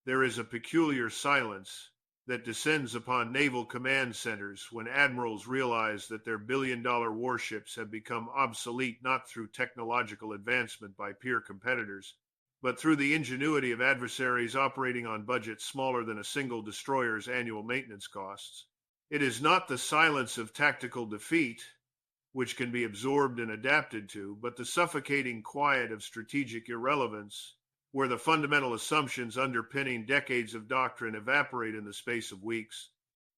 There is a peculiar silence that descends upon naval command centers when admirals realize that their billion-dollar warships have become obsolete not through technological advancement by peer competitors, but through the ingenuity of adversaries operating on budgets smaller than a single destroyer's annual maintenance costs. It is not the silence of tactical defeat, which can be absorbed and adapted to, but the suffocating quiet of strategic irrelevance, where the fundamental assumptions underpinning decades of doctrine evaporate in the space of weeks.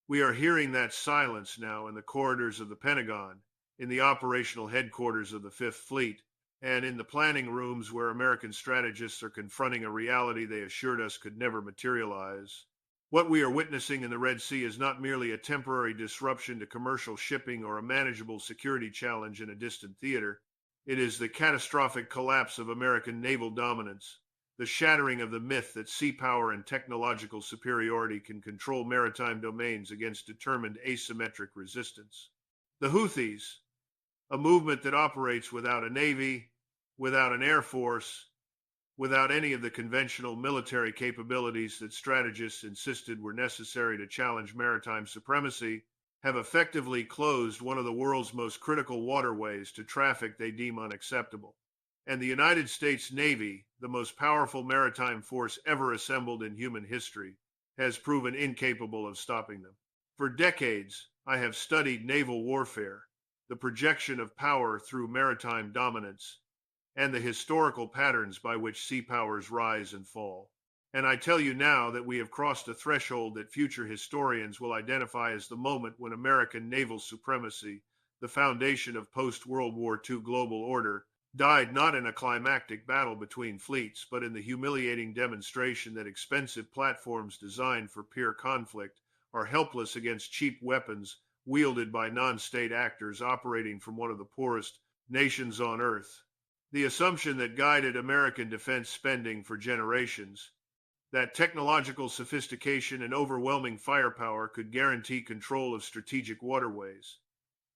We are hearing that silence now in the corridors of the Pentagon, in the operational headquarters of the Fifth Fleet, and in the planning rooms where American strategists are confronting a reality they assured us could never materialize. What we are witnessing in the Red Sea is not merely a temporary disruption to commercial shipping or a manageable security challenge in a distant theater. It is the catastrophic collapse of American naval dominance, the shattering of the myth that sea power and technological superiority can control maritime domains against determined asymmetric resistance. The Houthis, a movement that operates without a navy, without an air force, without any of the conventional military capabilities that strategists insisted were necessary to challenge maritime supremacy, have effectively closed one of the world's most critical waterways to traffic they deem unacceptable. And the United States Navy, the most powerful maritime force ever assembled in human history, has proven incapable of stopping them. For decades, I have studied naval warfare, the projection of power through maritime dominance, and the historical patterns by which sea powers rise and fall. And I tell you now that we have crossed a threshold that future historians will identify as the moment when American naval supremacy, the foundation of post-World War II global order, died not in a climactic battle between fleets, but in the humiliating demonstration that expensive platforms designed for peer conflict are helpless against cheap weapons wielded by non-state actors operating from one of the poorest nations on earth. The assumption that guided American defense spending for generations, that technological sophistication and overwhelming firepower could guarantee control of strategic waterways,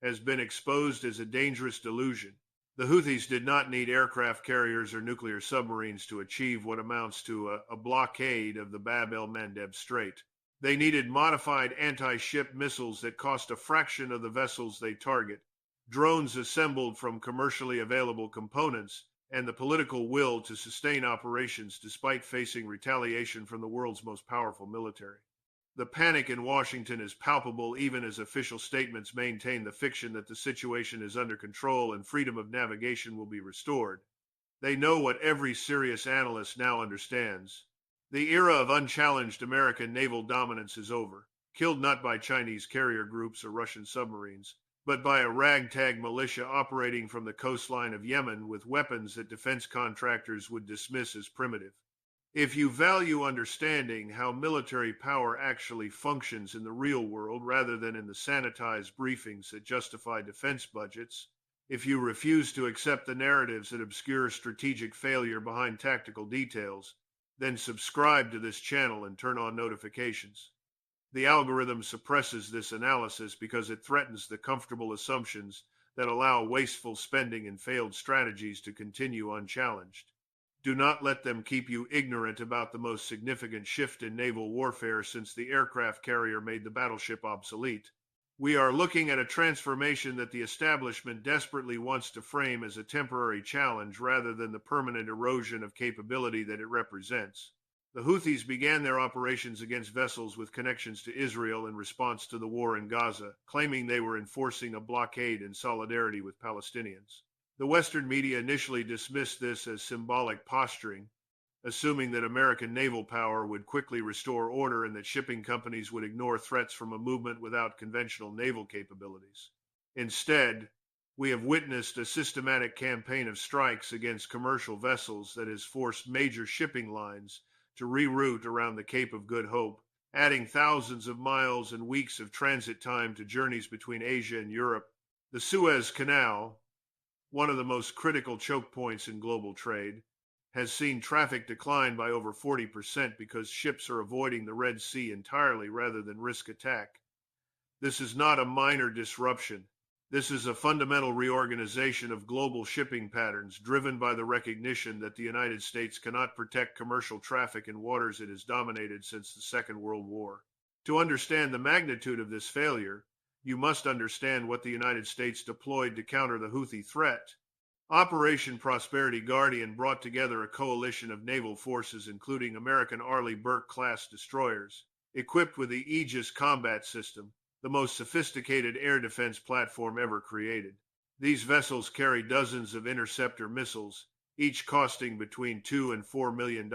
has been exposed as a dangerous delusion. The Houthis did not need aircraft carriers or nuclear submarines to achieve what amounts to a blockade of the Bab el-Mandeb Strait. They needed modified anti-ship missiles that cost a fraction of the vessels they target, drones assembled from commercially available components, and the political will to sustain operations despite facing retaliation from the world's most powerful military. The panic in Washington is palpable even as official statements maintain the fiction that the situation is under control and freedom of navigation will be restored. They know what every serious analyst now understands. The era of unchallenged American naval dominance is over, killed not by Chinese carrier groups or Russian submarines, but by a ragtag militia operating from the coastline of Yemen with weapons that defense contractors would dismiss as primitive. If you value understanding how military power actually functions in the real world rather than in the sanitized briefings that justify defense budgets, if you refuse to accept the narratives that obscure strategic failure behind tactical details, then subscribe to this channel and turn on notifications. The algorithm suppresses this analysis because it threatens the comfortable assumptions that allow wasteful spending and failed strategies to continue unchallenged. Do not let them keep you ignorant about the most significant shift in naval warfare since the aircraft carrier made the battleship obsolete. We are looking at a transformation that the establishment desperately wants to frame as a temporary challenge rather than the permanent erosion of capability that it represents. The Houthis began their operations against vessels with connections to Israel in response to the war in Gaza, claiming they were enforcing a blockade in solidarity with Palestinians. The Western media initially dismissed this as symbolic posturing, assuming that American naval power would quickly restore order and that shipping companies would ignore threats from a movement without conventional naval capabilities. Instead, we have witnessed a systematic campaign of strikes against commercial vessels that has forced major shipping lines to reroute around the Cape of Good Hope, adding thousands of miles and weeks of transit time to journeys between Asia and Europe. The Suez Canal, one of the most critical choke points in global trade, has seen traffic decline by over 40% because ships are avoiding the Red Sea entirely rather than risk attack. This is not a minor disruption. This is a fundamental reorganization of global shipping patterns driven by the recognition that the United States cannot protect commercial traffic in waters it has dominated since the Second World War. To understand the magnitude of this failure, you must understand what the United States deployed to counter the Houthi threat. Operation Prosperity Guardian brought together a coalition of naval forces, including American Arleigh Burke-class destroyers, equipped with the Aegis combat system, the most sophisticated air defense platform ever created. These vessels carry dozens of interceptor missiles, each costing between $2 and $4 million,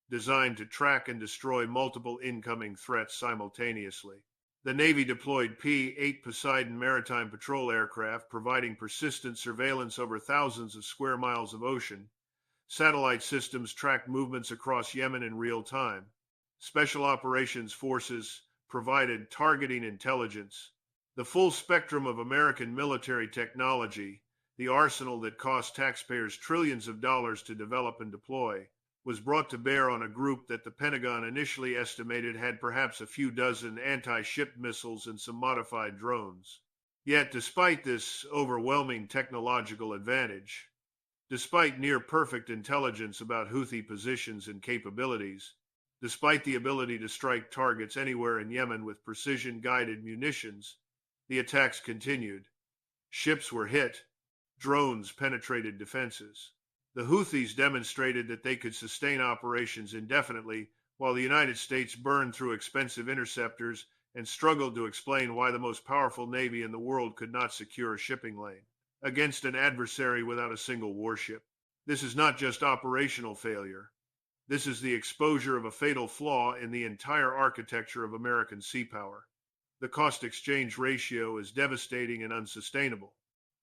designed to track and destroy multiple incoming threats simultaneously. The Navy deployed P-8 Poseidon maritime patrol aircraft, providing persistent surveillance over thousands of square miles of ocean. Satellite systems tracked movements across Yemen in real time. Special operations forces provided targeting intelligence. The full spectrum of American military technology, the arsenal that cost taxpayers trillions of dollars to develop and deploy, was brought to bear on a group that the Pentagon initially estimated had perhaps a few dozen anti-ship missiles and some modified drones. Yet, despite this overwhelming technological advantage, despite near-perfect intelligence about Houthi positions and capabilities, despite the ability to strike targets anywhere in Yemen with precision-guided munitions, the attacks continued. Ships were hit. Drones penetrated defenses. The Houthis demonstrated that they could sustain operations indefinitely, while the United States burned through expensive interceptors and struggled to explain why the most powerful navy in the world could not secure a shipping lane against an adversary without a single warship. This is not just operational failure. This is the exposure of a fatal flaw in the entire architecture of American sea power. The cost-exchange ratio is devastating and unsustainable.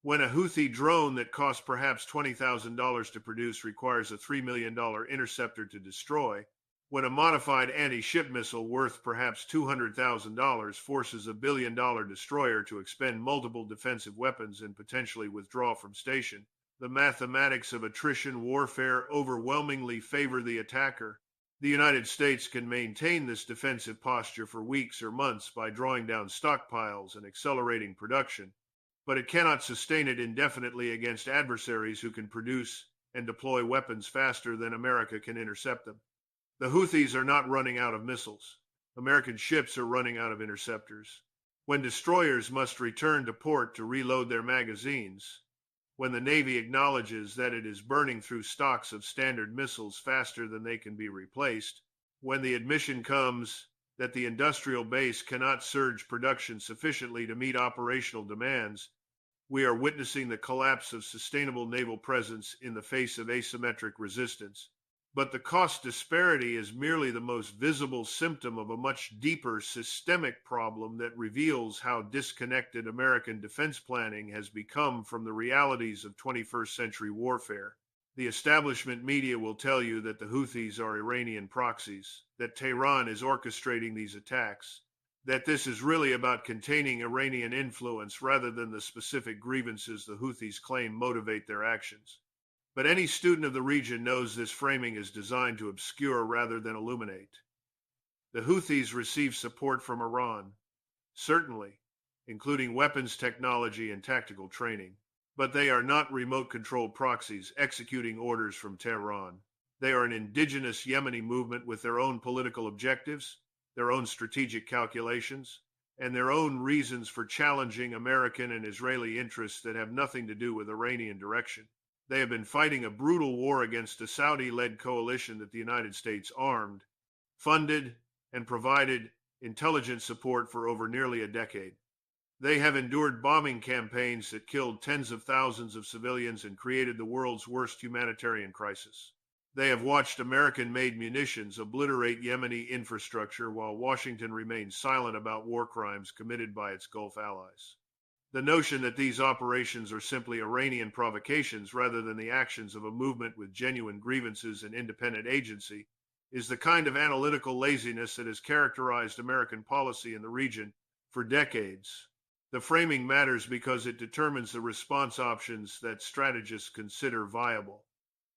When a Houthi drone that costs perhaps $20,000 to produce requires a $3 million interceptor to destroy, when a modified anti-ship missile worth perhaps $200,000 forces a billion-dollar destroyer to expend multiple defensive weapons and potentially withdraw from station, the mathematics of attrition warfare overwhelmingly favor the attacker. The United States can maintain this defensive posture for weeks or months by drawing down stockpiles and accelerating production, but it cannot sustain it indefinitely against adversaries who can produce and deploy weapons faster than America can intercept them. The Houthis are not running out of missiles. American ships are running out of interceptors. When destroyers must return to port to reload their magazines, when the Navy acknowledges that it is burning through stocks of standard missiles faster than they can be replaced, when the admission comes that the industrial base cannot surge production sufficiently to meet operational demands, we are witnessing the collapse of sustainable naval presence in the face of asymmetric resistance. But the cost disparity is merely the most visible symptom of a much deeper systemic problem that reveals how disconnected American defense planning has become from the realities of 21st century warfare. The establishment media will tell you that the Houthis are Iranian proxies, that Tehran is orchestrating these attacks, that this is really about containing Iranian influence rather than the specific grievances the Houthis claim motivate their actions. But any student of the region knows this framing is designed to obscure rather than illuminate. The Houthis receive support from Iran, certainly, including weapons technology and tactical training. But they are not remote-controlled proxies executing orders from Tehran. They are an indigenous Yemeni movement with their own political objectives, their own strategic calculations, and their own reasons for challenging American and Israeli interests that have nothing to do with Iranian direction. They have been fighting a brutal war against a Saudi-led coalition that the United States armed, funded, and provided intelligence support for over nearly a decade. They have endured bombing campaigns that killed tens of thousands of civilians and created the world's worst humanitarian crisis. They have watched American-made munitions obliterate Yemeni infrastructure while Washington remains silent about war crimes committed by its Gulf allies. The notion that these operations are simply Iranian provocations rather than the actions of a movement with genuine grievances and independent agency is the kind of analytical laziness that has characterized American policy in the region for decades. The framing matters because it determines the response options that strategists consider viable.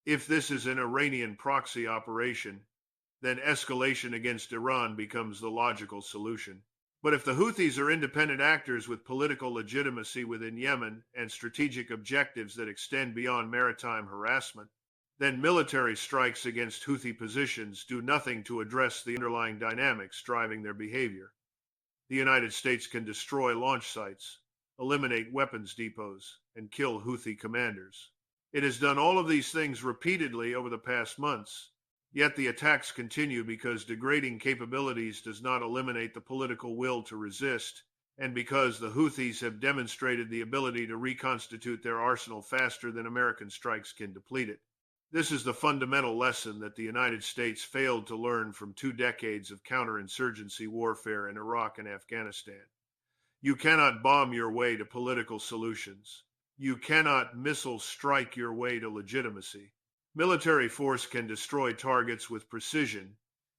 If this is an Iranian proxy operation, then escalation against Iran becomes the logical solution. But if the Houthis are independent actors with political legitimacy within Yemen and strategic objectives that extend beyond maritime harassment, then military strikes against Houthi positions do nothing to address the underlying dynamics driving their behavior. The United States can destroy launch sites, eliminate weapons depots, and kill Houthi commanders. It has done all of these things repeatedly over the past months, yet the attacks continue because degrading capabilities does not eliminate the political will to resist, and because the Houthis have demonstrated the ability to reconstitute their arsenal faster than American strikes can deplete it. This is the fundamental lesson that the United States failed to learn from 2 decades of counterinsurgency warfare in Iraq and Afghanistan. You cannot bomb your way to political solutions. You cannot missile strike your way to legitimacy. Military force can destroy targets with precision,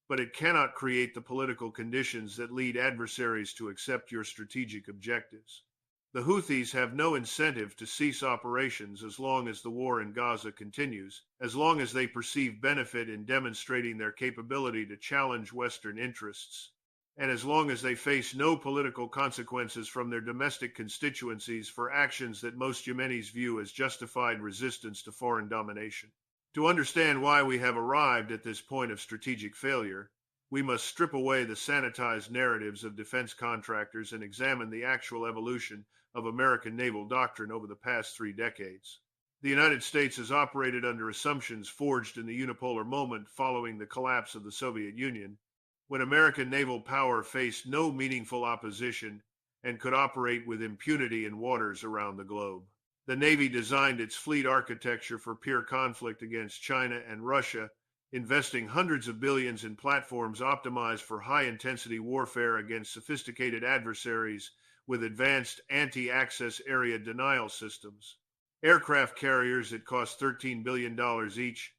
but it cannot create the political conditions that lead adversaries to accept your strategic objectives. The Houthis have no incentive to cease operations as long as the war in Gaza continues, as long as they perceive benefit in demonstrating their capability to challenge Western interests, and as long as they face no political consequences from their domestic constituencies for actions that most Yemenis view as justified resistance to foreign domination. To understand why we have arrived at this point of strategic failure, we must strip away the sanitized narratives of defense contractors and examine the actual evolution of American naval doctrine over the past 3 decades. The United States has operated under assumptions forged in the unipolar moment following the collapse of the Soviet Union, when American naval power faced no meaningful opposition and could operate with impunity in waters around the globe. The Navy designed its fleet architecture for peer conflict against China and Russia, investing hundreds of billions in platforms optimized for high-intensity warfare against sophisticated adversaries with advanced anti-access area denial systems, aircraft carriers that cost $13 billion each,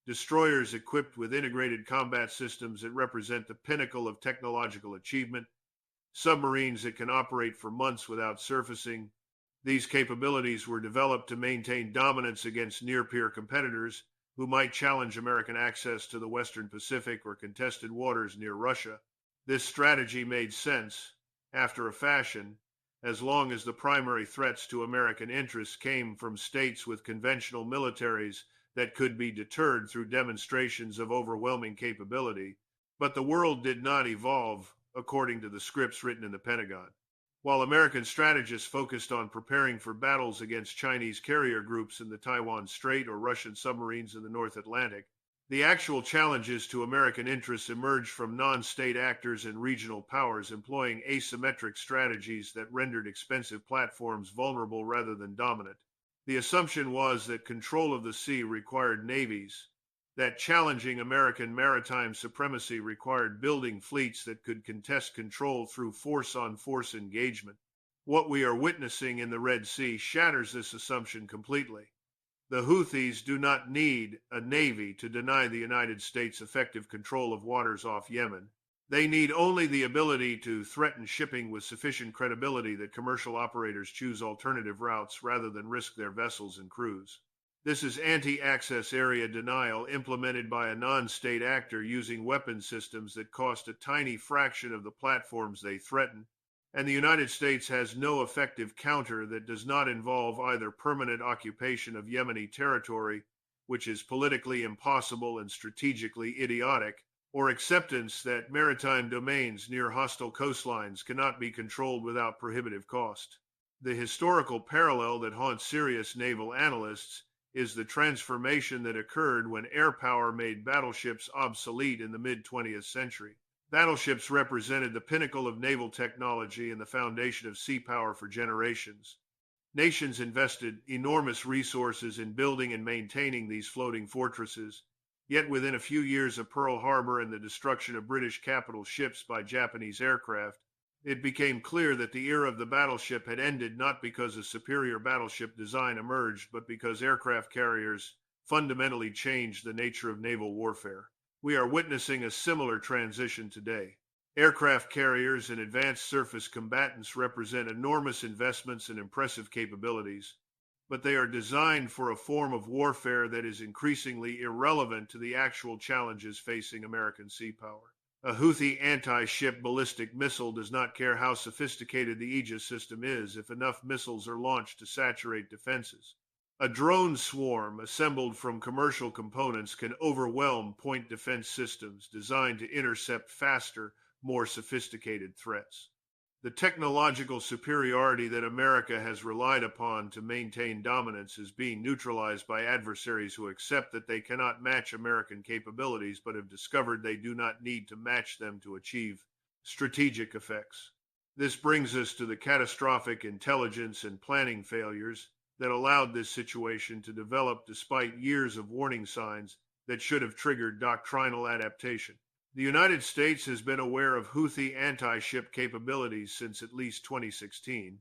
destroyers equipped with integrated combat systems that represent the pinnacle of technological achievement, submarines that can operate for months without surfacing. These capabilities were developed to maintain dominance against near-peer competitors who might challenge American access to the Western Pacific or contested waters near Russia. This strategy made sense, after a fashion, as long as the primary threats to American interests came from states with conventional militaries that could be deterred through demonstrations of overwhelming capability. But the world did not evolve according to the scripts written in the Pentagon. While American strategists focused on preparing for battles against Chinese carrier groups in the Taiwan Strait or Russian submarines in the North Atlantic, the actual challenges to American interests emerged from non-state actors and regional powers employing asymmetric strategies that rendered expensive platforms vulnerable rather than dominant. The assumption was that control of the sea required navies, that challenging American maritime supremacy required building fleets that could contest control through force-on-force engagement. What we are witnessing in the Red Sea shatters this assumption completely. The Houthis do not need a navy to deny the United States effective control of waters off Yemen. They need only the ability to threaten shipping with sufficient credibility that commercial operators choose alternative routes rather than risk their vessels and crews. This is anti-access area denial implemented by a non-state actor using weapon systems that cost a tiny fraction of the platforms they threaten, and the United States has no effective counter that does not involve either permanent occupation of Yemeni territory, which is politically impossible and strategically idiotic, or acceptance that maritime domains near hostile coastlines cannot be controlled without prohibitive cost. The historical parallel that haunts serious naval analysts is the transformation that occurred when air power made battleships obsolete in the mid-20th century. Battleships represented the pinnacle of naval technology and the foundation of sea power for generations. Nations invested enormous resources in building and maintaining these floating fortresses, yet within a few years of Pearl Harbor and the destruction of British capital ships by Japanese aircraft, it became clear that the era of the battleship had ended not because a superior battleship design emerged, but because aircraft carriers fundamentally changed the nature of naval warfare. We are witnessing a similar transition today. Aircraft carriers and advanced surface combatants represent enormous investments and impressive capabilities, but they are designed for a form of warfare that is increasingly irrelevant to the actual challenges facing American sea power. A Houthi anti-ship ballistic missile does not care how sophisticated the Aegis system is if enough missiles are launched to saturate defenses. A drone swarm assembled from commercial components can overwhelm point defense systems designed to intercept faster, more sophisticated threats. The technological superiority that America has relied upon to maintain dominance is being neutralized by adversaries who accept that they cannot match American capabilities but have discovered they do not need to match them to achieve strategic effects. This brings us to the catastrophic intelligence and planning failures that allowed this situation to develop despite years of warning signs that should have triggered doctrinal adaptation. The United States has been aware of Houthi anti-ship capabilities since at least 2016,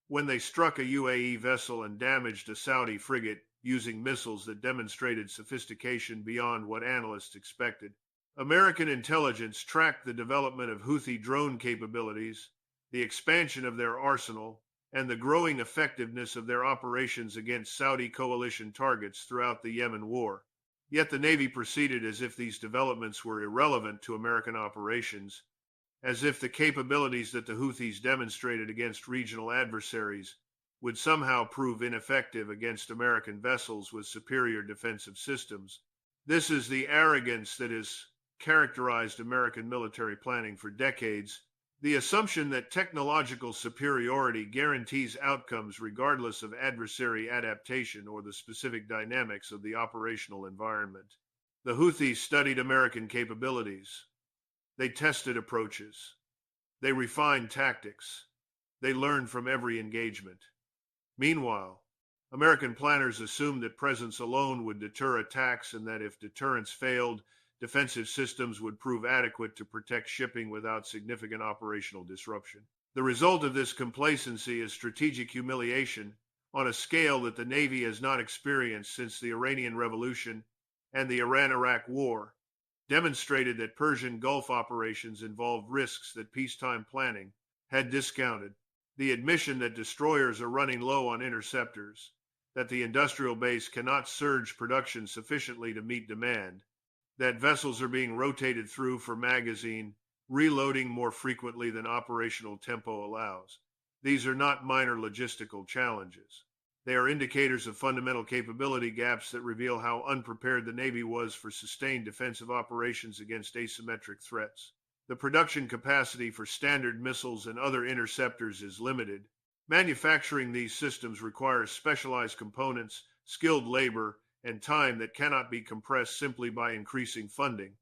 when they struck a UAE vessel and damaged a Saudi frigate using missiles that demonstrated sophistication beyond what analysts expected. American intelligence tracked the development of Houthi drone capabilities, the expansion of their arsenal, and the growing effectiveness of their operations against Saudi coalition targets throughout the Yemen war. Yet the Navy proceeded as if these developments were irrelevant to American operations, as if the capabilities that the Houthis demonstrated against regional adversaries would somehow prove ineffective against American vessels with superior defensive systems. This is the arrogance that has characterized American military planning for decades, the assumption that technological superiority guarantees outcomes regardless of adversary adaptation or the specific dynamics of the operational environment. The Houthis studied American capabilities. They tested approaches. They refined tactics. They learned from every engagement. Meanwhile, American planners assumed that presence alone would deter attacks and that if deterrence failed, defensive systems would prove adequate to protect shipping without significant operational disruption. The result of this complacency is strategic humiliation on a scale that the Navy has not experienced since the Iranian Revolution and the Iran-Iraq War, demonstrated that Persian Gulf operations involved risks that peacetime planning had discounted. The admission that destroyers are running low on interceptors, that the industrial base cannot surge production sufficiently to meet demand, that vessels are being rotated through for magazine reloading more frequently than operational tempo allows. These are not minor logistical challenges. They are indicators of fundamental capability gaps that reveal how unprepared the Navy was for sustained defensive operations against asymmetric threats. The production capacity for standard missiles and other interceptors is limited. Manufacturing these systems requires specialized components, skilled labor, and time that cannot be compressed simply by increasing funding.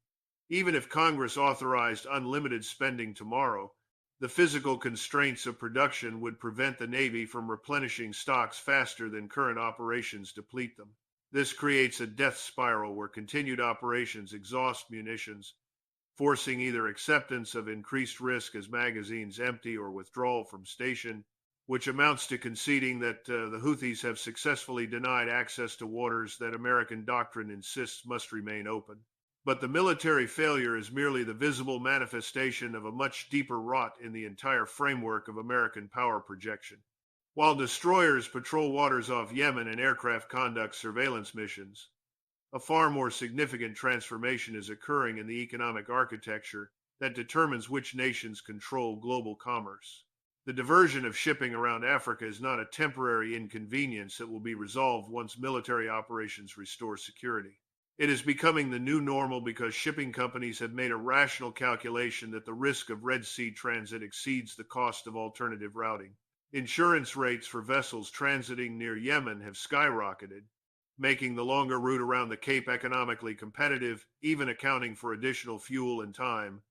Even if Congress authorized unlimited spending tomorrow, the physical constraints of production would prevent the Navy from replenishing stocks faster than current operations deplete them. This creates a death spiral where continued operations exhaust munitions, forcing either acceptance of increased risk as magazines empty or withdrawal from station, which amounts to conceding that the Houthis have successfully denied access to waters that American doctrine insists must remain open. But the military failure is merely the visible manifestation of a much deeper rot in the entire framework of American power projection. While destroyers patrol waters off Yemen and aircraft conduct surveillance missions, a far more significant transformation is occurring in the economic architecture that determines which nations control global commerce. The diversion of shipping around Africa is not a temporary inconvenience that will be resolved once military operations restore security. It is becoming the new normal because shipping companies have made a rational calculation that the risk of Red Sea transit exceeds the cost of alternative routing. Insurance rates for vessels transiting near Yemen have skyrocketed, making the longer route around the Cape economically competitive, even accounting for additional fuel and time.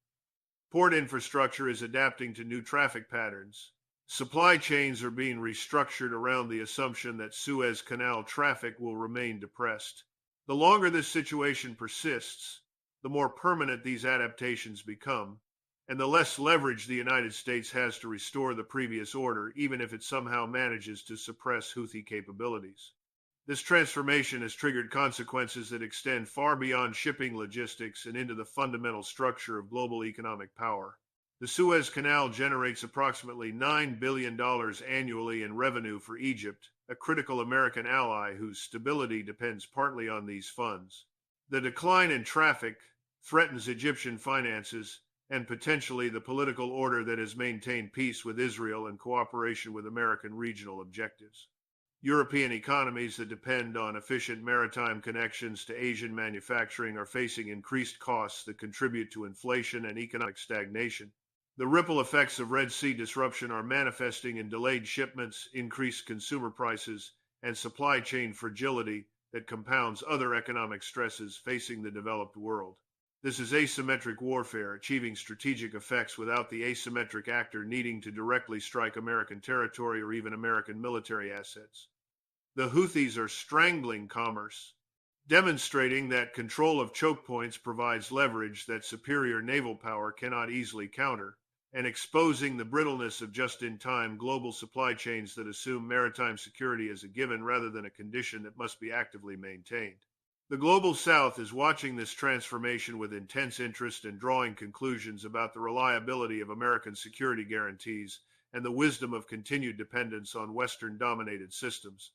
Port infrastructure is adapting to new traffic patterns. Supply chains are being restructured around the assumption that Suez Canal traffic will remain depressed. The longer this situation persists, the more permanent these adaptations become, and the less leverage the United States has to restore the previous order, even if it somehow manages to suppress Houthi capabilities. This transformation has triggered consequences that extend far beyond shipping logistics and into the fundamental structure of global economic power. The Suez Canal generates approximately $9 billion annually in revenue for Egypt, a critical American ally whose stability depends partly on these funds. The decline in traffic threatens Egyptian finances and potentially the political order that has maintained peace with Israel and cooperation with American regional objectives. European economies that depend on efficient maritime connections to Asian manufacturing are facing increased costs that contribute to inflation and economic stagnation. The ripple effects of Red Sea disruption are manifesting in delayed shipments, increased consumer prices, and supply chain fragility that compounds other economic stresses facing the developed world. This is asymmetric warfare, achieving strategic effects without the asymmetric actor needing to directly strike American territory or even American military assets. The Houthis are strangling commerce, demonstrating that control of choke points provides leverage that superior naval power cannot easily counter, and exposing the brittleness of just-in-time global supply chains that assume maritime security as a given rather than a condition that must be actively maintained. The Global South is watching this transformation with intense interest and drawing conclusions about the reliability of American security guarantees and the wisdom of continued dependence on Western-dominated systems.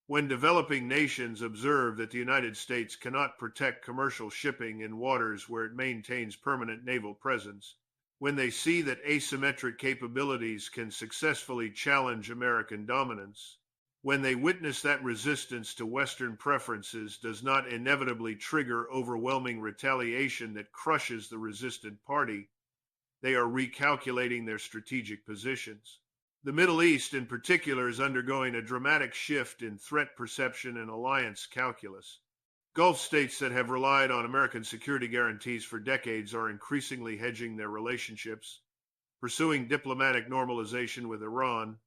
When developing nations observe that the United States cannot protect commercial shipping in waters where it maintains permanent naval presence, when they see that asymmetric capabilities can successfully challenge American dominance, when they witness that resistance to Western preferences does not inevitably trigger overwhelming retaliation that crushes the resistant party, they are recalculating their strategic positions. The Middle East, in particular, is undergoing a dramatic shift in threat perception and alliance calculus. Gulf states that have relied on American security guarantees for decades are increasingly hedging their relationships, pursuing diplomatic normalization with Iran,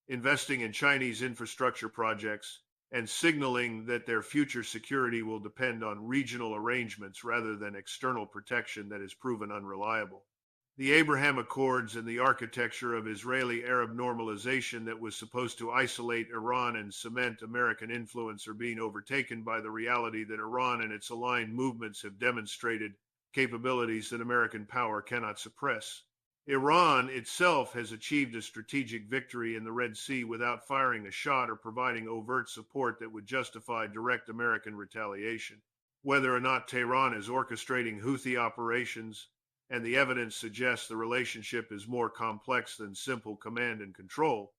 investing in Chinese infrastructure projects, and signaling that their future security will depend on regional arrangements rather than external protection that has proven unreliable. The Abraham Accords and the architecture of Israeli-Arab normalization that was supposed to isolate Iran and cement American influence are being overtaken by the reality that Iran and its aligned movements have demonstrated capabilities that American power cannot suppress. Iran itself has achieved a strategic victory in the Red Sea without firing a shot or providing overt support that would justify direct American retaliation. Whether or not Tehran is orchestrating Houthi operations, and the evidence suggests the relationship is more complex than simple command and control,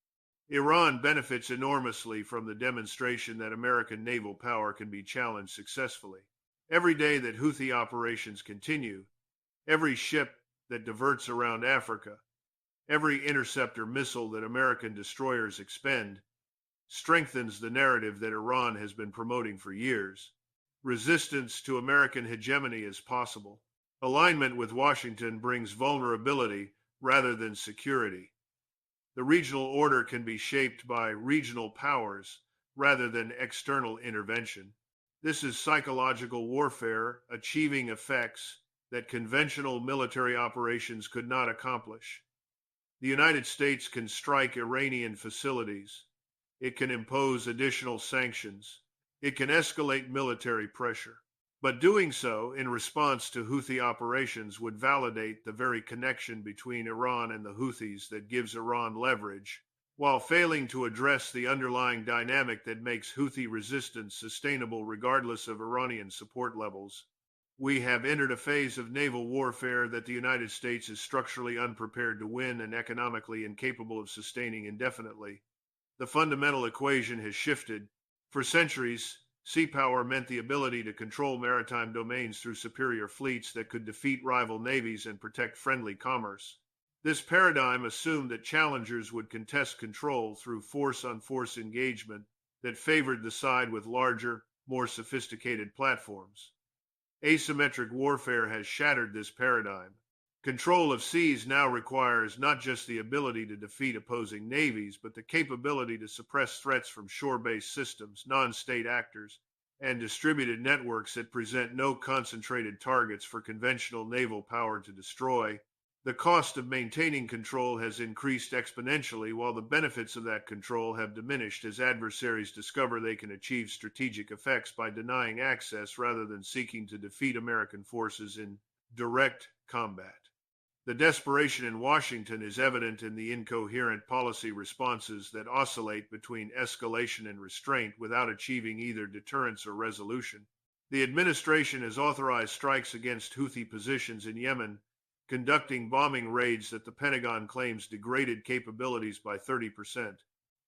Iran benefits enormously from the demonstration that American naval power can be challenged successfully. Every day that Houthi operations continue, every ship that diverts around Africa, every interceptor missile that American destroyers expend, strengthens the narrative that Iran has been promoting for years. Resistance to American hegemony is possible. Alignment with Washington brings vulnerability rather than security. The regional order can be shaped by regional powers rather than external intervention. This is psychological warfare, achieving effects that conventional military operations could not accomplish. The United States can strike Iranian facilities. It can impose additional sanctions. It can escalate military pressure. But doing so in response to Houthi operations would validate the very connection between Iran and the Houthis that gives Iran leverage, while failing to address the underlying dynamic that makes Houthi resistance sustainable regardless of Iranian support levels. We have entered a phase of naval warfare that the United States is structurally unprepared to win and economically incapable of sustaining indefinitely. The fundamental equation has shifted. For centuries, sea power meant the ability to control maritime domains through superior fleets that could defeat rival navies and protect friendly commerce. This paradigm assumed that challengers would contest control through force-on-force engagement that favored the side with larger, more sophisticated platforms. Asymmetric warfare has shattered this paradigm. Control of seas now requires not just the ability to defeat opposing navies, but the capability to suppress threats from shore-based systems, non-state actors, and distributed networks that present no concentrated targets for conventional naval power to destroy. The cost of maintaining control has increased exponentially, while the benefits of that control have diminished as adversaries discover they can achieve strategic effects by denying access rather than seeking to defeat American forces in direct combat. The desperation in Washington is evident in the incoherent policy responses that oscillate between escalation and restraint without achieving either deterrence or resolution. The administration has authorized strikes against Houthi positions in Yemen, conducting bombing raids that the Pentagon claims degraded capabilities by 30%.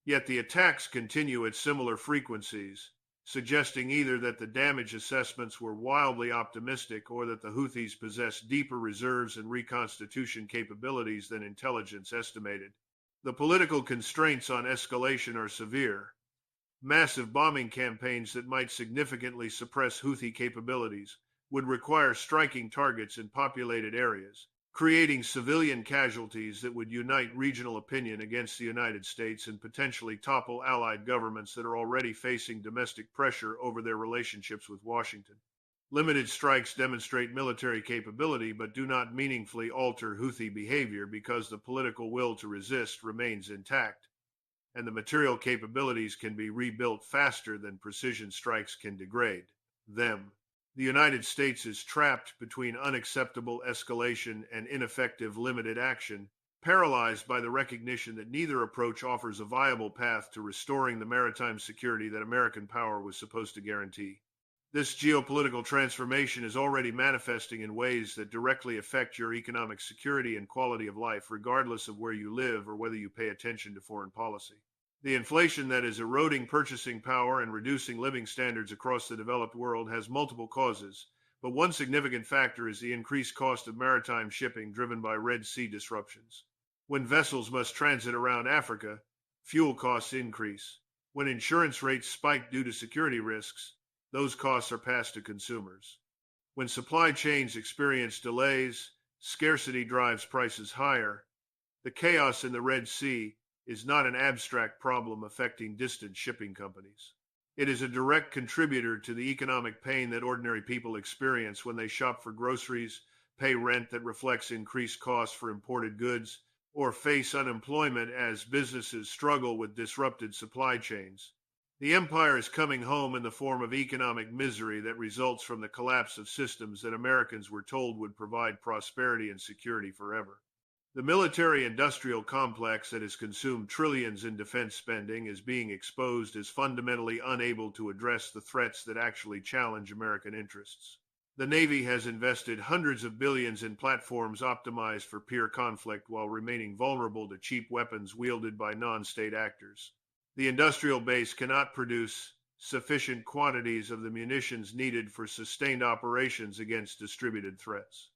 Yet the attacks continue at similar frequencies, suggesting either that the damage assessments were wildly optimistic or that the Houthis possess deeper reserves and reconstitution capabilities than intelligence estimated. The political constraints on escalation are severe. Massive bombing campaigns that might significantly suppress Houthi capabilities would require striking targets in populated areas, creating civilian casualties that would unite regional opinion against the United States and potentially topple allied governments that are already facing domestic pressure over their relationships with Washington. Limited strikes demonstrate military capability but do not meaningfully alter Houthi behavior because the political will to resist remains intact, and the material capabilities can be rebuilt faster than precision strikes can degrade them. The United States is trapped between unacceptable escalation and ineffective limited action, paralyzed by the recognition that neither approach offers a viable path to restoring the maritime security that American power was supposed to guarantee. This geopolitical transformation is already manifesting in ways that directly affect your economic security and quality of life, regardless of where you live or whether you pay attention to foreign policy. The inflation that is eroding purchasing power and reducing living standards across the developed world has multiple causes, but one significant factor is the increased cost of maritime shipping driven by Red Sea disruptions. When vessels must transit around Africa, fuel costs increase. When insurance rates spike due to security risks, those costs are passed to consumers. When supply chains experience delays, scarcity drives prices higher. The chaos in the Red Sea is not an abstract problem affecting distant shipping companies. It is a direct contributor to the economic pain that ordinary people experience when they shop for groceries, pay rent that reflects increased costs for imported goods, or face unemployment as businesses struggle with disrupted supply chains. The empire is coming home in the form of economic misery that results from the collapse of systems that Americans were told would provide prosperity and security forever. The military-industrial complex that has consumed trillions in defense spending is being exposed as fundamentally unable to address the threats that actually challenge American interests. The Navy has invested hundreds of billions in platforms optimized for peer conflict while remaining vulnerable to cheap weapons wielded by non-state actors. The industrial base cannot produce sufficient quantities of the munitions needed for sustained operations against distributed threats.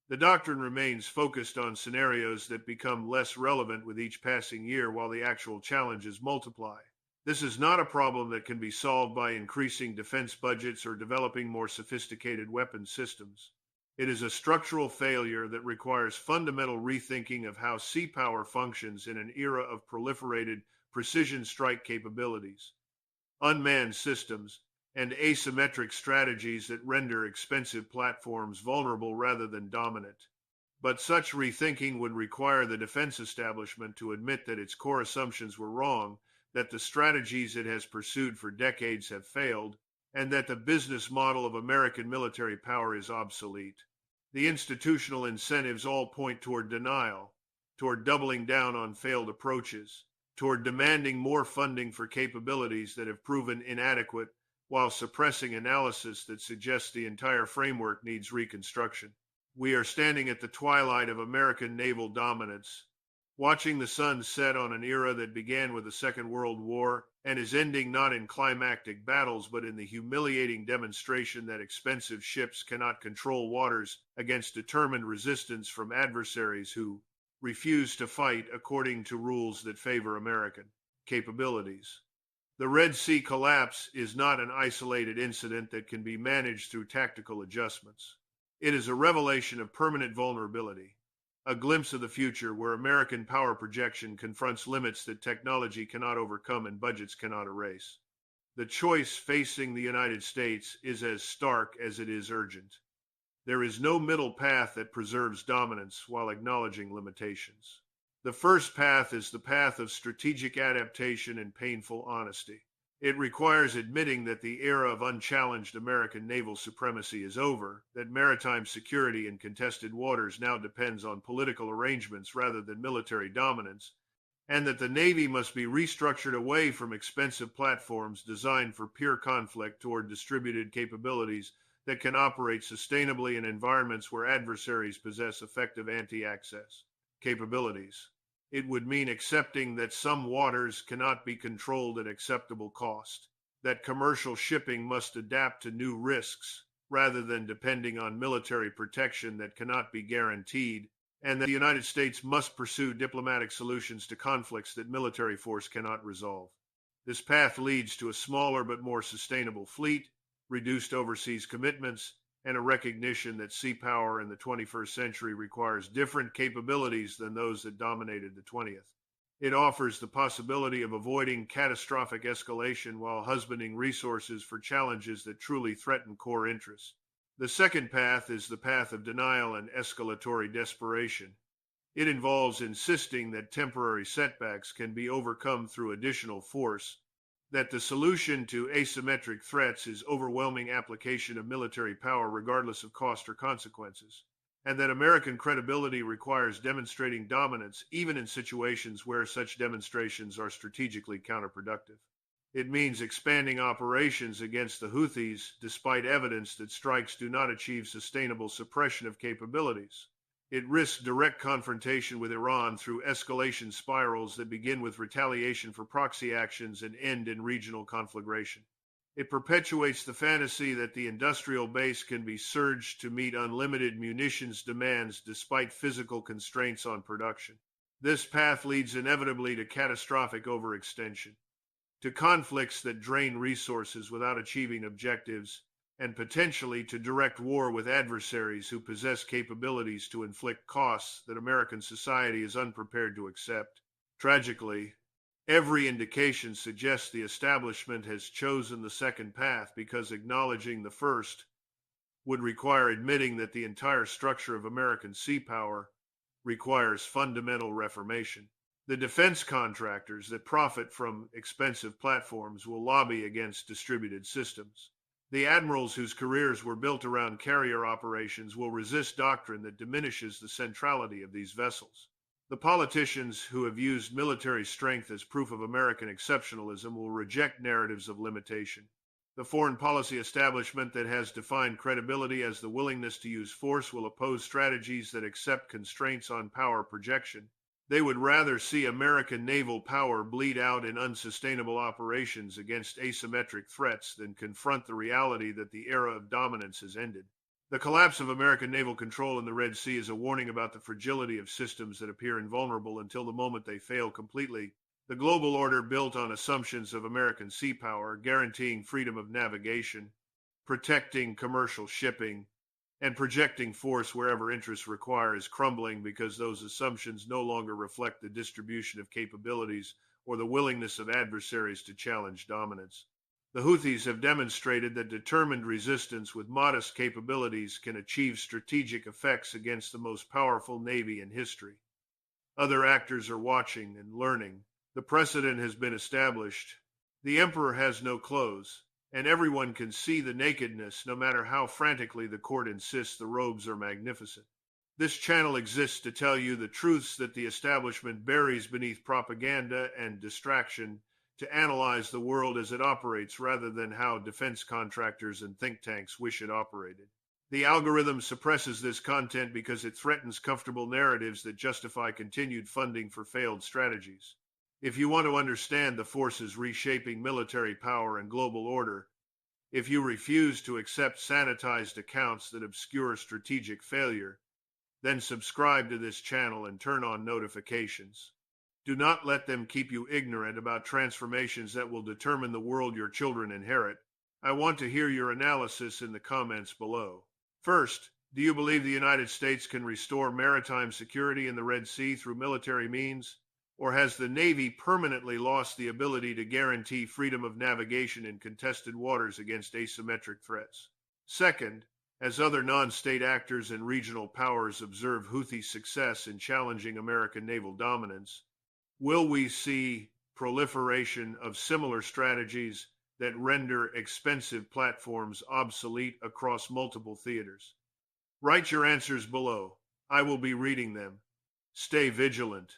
The doctrine remains focused on scenarios that become less relevant with each passing year while the actual challenges multiply. This is not a problem that can be solved by increasing defense budgets or developing more sophisticated weapons systems. It is a structural failure that requires fundamental rethinking of how sea power functions in an era of proliferated precision strike capabilities, unmanned systems, and asymmetric strategies that render expensive platforms vulnerable rather than dominant. But such rethinking would require the defense establishment to admit that its core assumptions were wrong, that the strategies it has pursued for decades have failed, and that the business model of American military power is obsolete. The institutional incentives all point toward denial, toward doubling down on failed approaches, toward demanding more funding for capabilities that have proven inadequate, while suppressing analysis that suggests the entire framework needs reconstruction. We are standing at the twilight of American naval dominance, watching the sun set on an era that began with the Second World War and is ending not in climactic battles but in the humiliating demonstration that expensive ships cannot control waters against determined resistance from adversaries who refuse to fight according to rules that favor American capabilities. The Red Sea collapse is not an isolated incident that can be managed through tactical adjustments. It is a revelation of permanent vulnerability, a glimpse of the future where American power projection confronts limits that technology cannot overcome and budgets cannot erase. The choice facing the United States is as stark as it is urgent. There is no middle path that preserves dominance while acknowledging limitations. The first path is the path of strategic adaptation and painful honesty. It requires admitting that the era of unchallenged American naval supremacy is over, that maritime security in contested waters now depends on political arrangements rather than military dominance, and that the Navy must be restructured away from expensive platforms designed for peer conflict toward distributed capabilities that can operate sustainably in environments where adversaries possess effective anti-access capabilities. It would mean accepting that some waters cannot be controlled at acceptable cost, that commercial shipping must adapt to new risks rather than depending on military protection that cannot be guaranteed, and that the United States must pursue diplomatic solutions to conflicts that military force cannot resolve. This path leads to a smaller but more sustainable fleet, reduced overseas commitments, and a recognition that sea power in the 21st century requires different capabilities than those that dominated the 20th. It offers the possibility of avoiding catastrophic escalation while husbanding resources for challenges that truly threaten core interests. The second path is the path of denial and escalatory desperation. It involves insisting that temporary setbacks can be overcome through additional force, that the solution to asymmetric threats is overwhelming application of military power regardless of cost or consequences, and that American credibility requires demonstrating dominance even in situations where such demonstrations are strategically counterproductive. It means expanding operations against the Houthis despite evidence that strikes do not achieve sustainable suppression of capabilities. It risks direct confrontation with Iran through escalation spirals that begin with retaliation for proxy actions and end in regional conflagration. It perpetuates the fantasy that the industrial base can be surged to meet unlimited munitions demands despite physical constraints on production. This path leads inevitably to catastrophic overextension, to conflicts that drain resources without achieving objectives, and potentially to direct war with adversaries who possess capabilities to inflict costs that American society is unprepared to accept. Tragically, every indication suggests the establishment has chosen the second path because acknowledging the first would require admitting that the entire structure of American sea power requires fundamental reformation. The defense contractors that profit from expensive platforms will lobby against distributed systems. The admirals whose careers were built around carrier operations will resist doctrine that diminishes the centrality of these vessels. The politicians who have used military strength as proof of American exceptionalism will reject narratives of limitation. The foreign policy establishment that has defined credibility as the willingness to use force will oppose strategies that accept constraints on power projection. They would rather see American naval power bleed out in unsustainable operations against asymmetric threats than confront the reality that the era of dominance has ended. The collapse of American naval control in the Red Sea is a warning about the fragility of systems that appear invulnerable until the moment they fail completely. The global order built on assumptions of American sea power, guaranteeing freedom of navigation, protecting commercial shipping, and projecting force wherever interests require is crumbling because those assumptions no longer reflect the distribution of capabilities or the willingness of adversaries to challenge dominance. The Houthis have demonstrated that determined resistance with modest capabilities can achieve strategic effects against the most powerful navy in history. Other actors are watching and learning. The precedent has been established. The emperor has no clothes, and everyone can see the nakedness no matter how frantically the court insists the robes are magnificent. This channel exists to tell you the truths that the establishment buries beneath propaganda and distraction, to analyze the world as it operates rather than how defense contractors and think tanks wish it operated. The algorithm suppresses this content because it threatens comfortable narratives that justify continued funding for failed strategies. If you want to understand the forces reshaping military power and global order, if you refuse to accept sanitized accounts that obscure strategic failure, then subscribe to this channel and turn on notifications. Do not let them keep you ignorant about transformations that will determine the world your children inherit. I want to hear your analysis in the comments below. First, do you believe the United States can restore maritime security in the Red Sea through military means? Or has the Navy permanently lost the ability to guarantee freedom of navigation in contested waters against asymmetric threats? Second, as other non-state actors and regional powers observe Houthi success in challenging American naval dominance, will we see proliferation of similar strategies that render expensive platforms obsolete across multiple theaters? Write your answers below. I will be reading them. Stay vigilant.